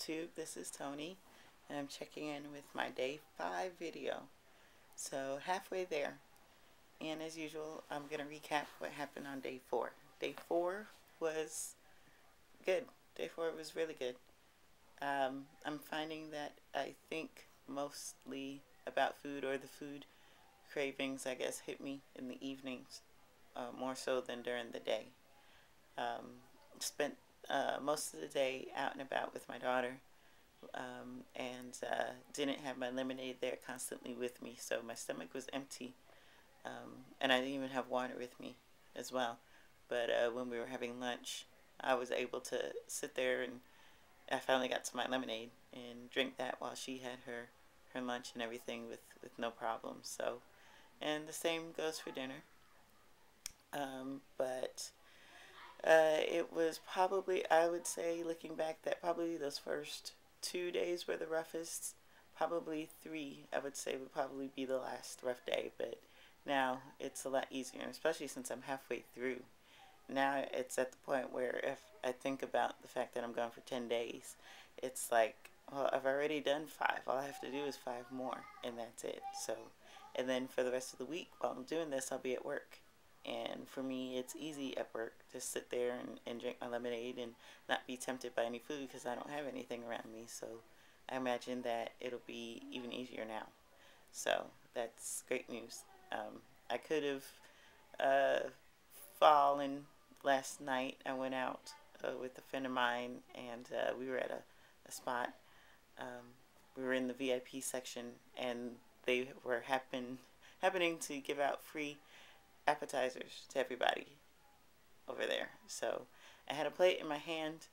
YouTube, this is Tony, and I'm checking in with my day 5 video. So halfway there, and as usual, I'm going to recap what happened on day 4. Day 4 was good. Day 4 was really good. I'm finding that I think mostly about food, or the food cravings, I guess, hit me in the evenings, more so than during the day. Spent most of the day out and about with my daughter, and didn't have my lemonade there constantly with me, so my stomach was empty, and I didn't even have water with me as well. But when we were having lunch, I was able to sit there, and I finally got to my lemonade and drink that while she had her lunch and everything with no problem. So, and the same goes for dinner. But it was probably, I would say, looking back, that probably those first 2 days were the roughest. Probably 3, I would say, would probably be the last rough day. But now it's a lot easier, especially since I'm halfway through. Now it's at the point where if I think about the fact that I'm going for 10 days, it's like, well, I've already done 5. All I have to do is 5 more, and that's it. So, and then for the rest of the week, while I'm doing this, I'll be at work. And for me, it's easy at work to sit there and drink my lemonade and not be tempted by any food because I don't have anything around me. So I imagine that it'll be even easier now. So that's great news. I could have fallen last night. I went out with a friend of mine, and we were at a spot. We were in the VIP section, and they were happening to give out free appetizers to everybody over there. So I had a plate in my hand,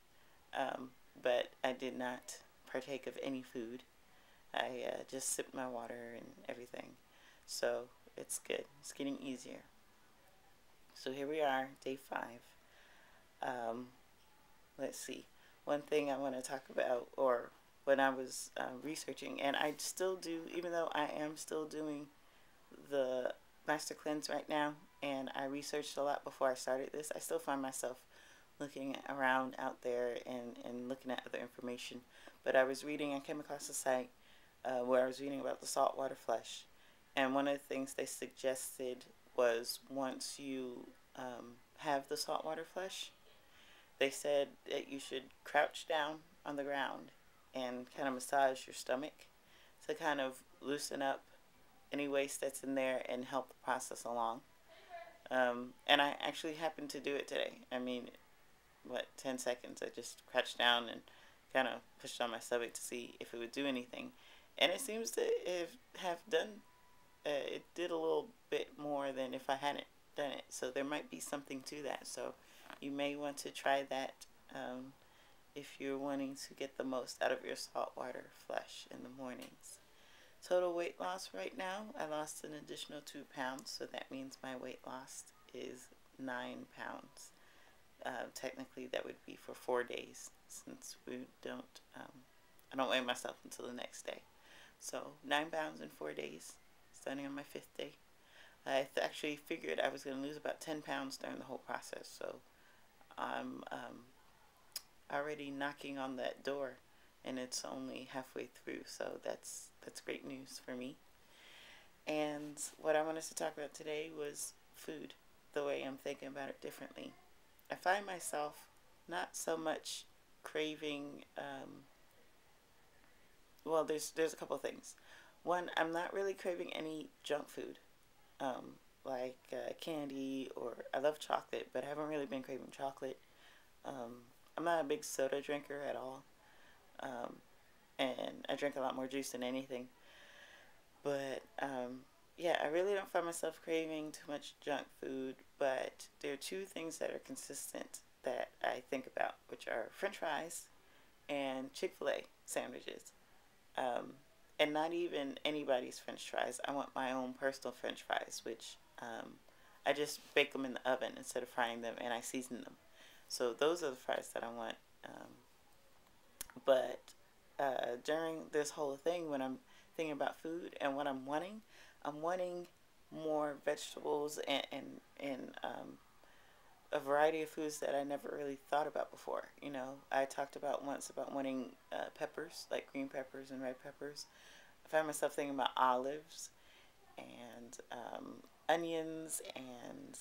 but I did not partake of any food. I just sipped my water and everything. So it's good. It's getting easier. So here we are, day 5. Let's see. One thing I want to talk about, or when I was researching, and I still do, even though I am still doing the Master Cleanse right now, and I researched a lot before I started this, I still find myself looking around out there and looking at other information. But I came across a site where I was reading about the saltwater flush, and one of the things they suggested was once you have the saltwater flush, they said that you should crouch down on the ground and kind of massage your stomach to kind of loosen up any waste that's in there and help the process along. And I actually happened to do it today. I mean, 10 seconds. I just crouched down and kind of pushed on my stomach to see if it would do anything. And it seems to have done, it did a little bit more than if I hadn't done it. So there might be something to that. So you may want to try that if you're wanting to get the most out of your saltwater flush in the mornings. Total weight loss right now, I lost an additional 2 pounds, so that means my weight loss is 9 pounds. Technically, that would be for 4 days, since I don't weigh myself until the next day. So 9 pounds in 4 days, starting on my 5th day. I actually figured I was going to lose about 10 pounds during the whole process, so I'm already knocking on that door, and it's only halfway through, so that's great news for me. And what I wanted to talk about today was food, the way I'm thinking about it differently. I find myself not so much craving, well, there's a couple of things. One, I'm not really craving any junk food, like candy, or I love chocolate, but I haven't really been craving chocolate. I'm not a big soda drinker at all. And I drink a lot more juice than anything. But, yeah, I really don't find myself craving too much junk food, but there are 2 things that are consistent that I think about, which are French fries and Chick-fil-A sandwiches. And not even anybody's French fries. I want my own personal French fries, which I just bake them in the oven instead of frying them, and I season them. So those are the fries that I want. But during this whole thing, when I'm thinking about food and what I'm wanting more vegetables and a variety of foods that I never really thought about before. You know, I talked about once about wanting peppers, like green peppers and red peppers. I found myself thinking about olives and onions and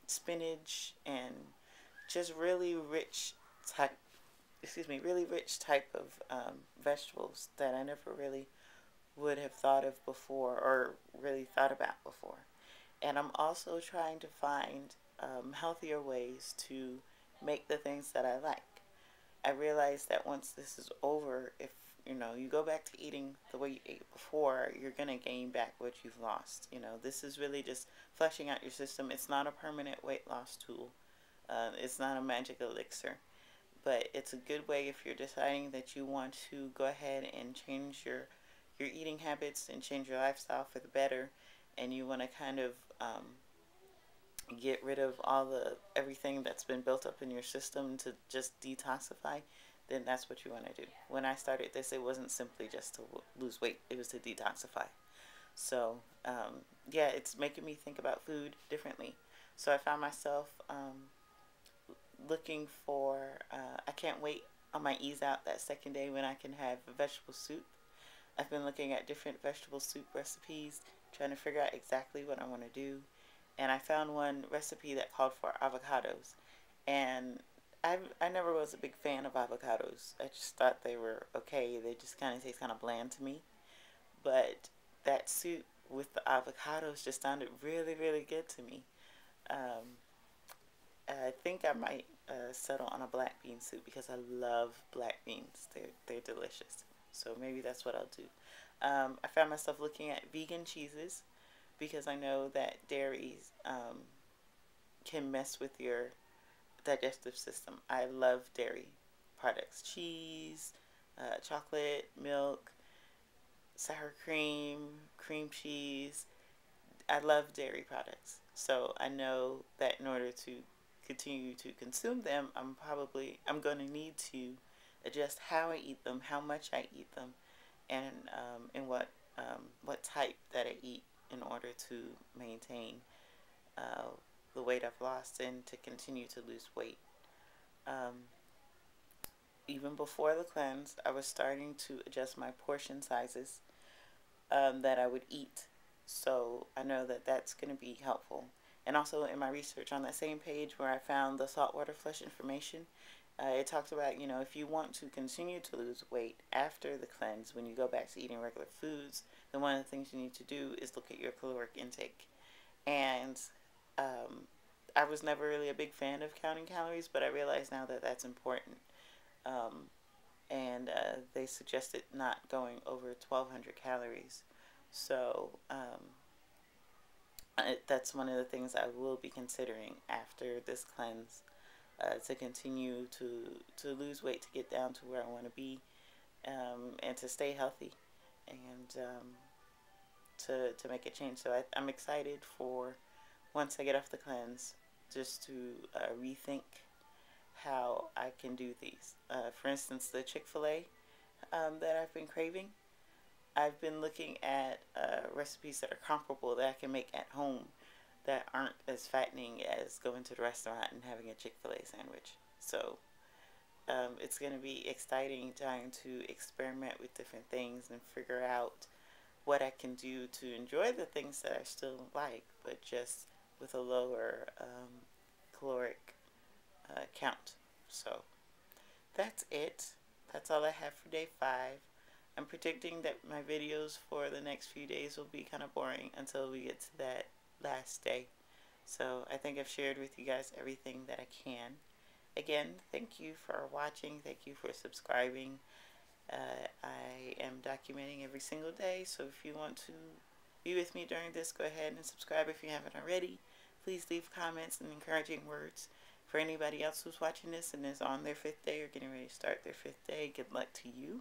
spinach and just really rich type, really rich type of vegetables that I never really would have thought of before or really thought about before. And I'm also trying to find healthier ways to make the things that I like. I realize that once this is over, if you go back to eating the way you ate before, you're gonna gain back what you've lost. This is really just fleshing out your system. It's not a permanent weight loss tool. It's not a magic elixir, but it's a good way if you're deciding that you want to go ahead and change your eating habits and change your lifestyle for the better, and you want to kind of get rid of all the everything that's been built up in your system to just detoxify, then that's what you want to do. When I started this, it wasn't simply just to lose weight, it was to detoxify. So yeah, it's making me think about food differently. So I found myself looking for I can't wait on my ease out that second day when I can have a vegetable soup. I've been looking at different vegetable soup recipes, trying to figure out exactly what I want to do. And I found one recipe that called for avocados. And I never was a big fan of avocados. I just thought they were okay. They just kind of taste kind of bland to me. But that soup with the avocados just sounded really, really good to me. Um, I think I might settle on a black bean soup because I love black beans. They're delicious. So maybe that's what I'll do. I found myself looking at vegan cheeses because I know that dairies can mess with your digestive system. I love dairy products: cheese, chocolate, milk, sour cream, cream cheese. I love dairy products. So I know that in order to continue to consume them, I'm going to need to adjust how I eat them, how much I eat them, and what type that I eat in order to maintain uh, the weight I've lost and to continue to lose weight. Um, Even before the cleanse, I was starting to adjust my portion sizes that I would eat. So I know that that's going to be helpful. And also in my research on that same page where I found the saltwater flush information, it talks about, if you want to continue to lose weight after the cleanse, when you go back to eating regular foods, then one of the things you need to do is look at your caloric intake. And I was never really a big fan of counting calories, but I realize now that that's important. Um, and they suggested not going over 1,200 calories. So that's one of the things I will be considering after this cleanse, to continue to lose weight, to get down to where I want to be, and to stay healthy, and to make a change. So I'm excited for once I get off the cleanse, just to rethink how I can do these. For instance, the Chick-fil-A that I've been craving, I've been looking at recipes that are comparable that I can make at home that aren't as fattening as going to the restaurant and having a Chick-fil-A sandwich. So it's going to be exciting trying to experiment with different things and figure out what I can do to enjoy the things that I still like, but just with a lower caloric count. So that's it. That's all I have for day 5. I'm predicting that my videos for the next few days will be kind of boring until we get to that last day. So I think I've shared with you guys everything that I can. Again, thank you for watching. Thank you for subscribing. I am documenting every single day, so if you want to be with me during this, go ahead and subscribe if you haven't already. Please leave comments and encouraging words. For anybody else who's watching this and is on their 5th day or getting ready to start their 5th day, good luck to you.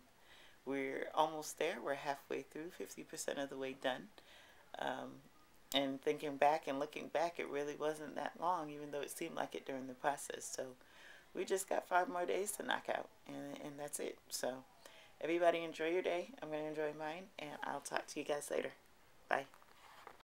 We're almost there. We're halfway through, 50% of the way done. And thinking back and looking back, it really wasn't that long, even though it seemed like it during the process. So we just got 5 more days to knock out, and that's it. So everybody enjoy your day. I'm going to enjoy mine, and I'll talk to you guys later. Bye.